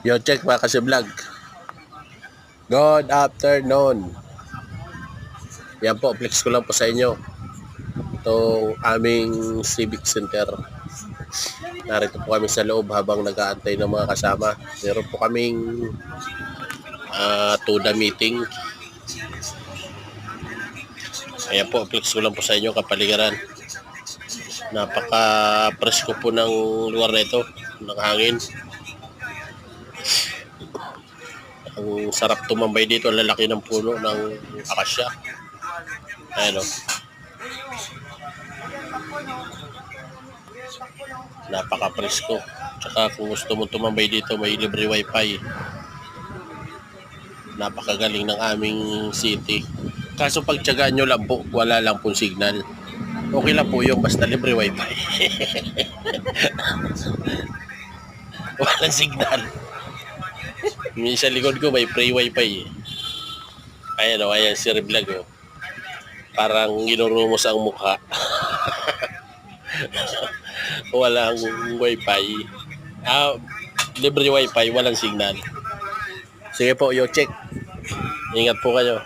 Yo, check mga kasi-vlog. Good afternoon. Yan po, flex ko lang po sa inyo. Itong aming civic center. Narito po kami sa loob habang nag-aantay ng mga kasama. Meron po kaming TUDA meeting. Ayan po, flex ko lang po sa inyo kapaligiran. Napaka-presko po ng lugar na ito. Nakahangin. Ang sarap tumambay dito, ang lalaki ng puno ng akasya. Ayan o. Napaka-presko. Tsaka kung gusto mo tumambay dito, may libre wifi. Napakagaling ng aming city. Kaso pag tiyagaan nyo lang po, wala lang pong signal. Okay lang po yung basta libre wifi. Walang signal. Sa likod ko may free wifi. Ayan o, ayan si Revlog o. Parang ginurumos ang mukha. Walang wifi. Libre wifi, walang signal. Sige po, yo check. Ingat po kayo.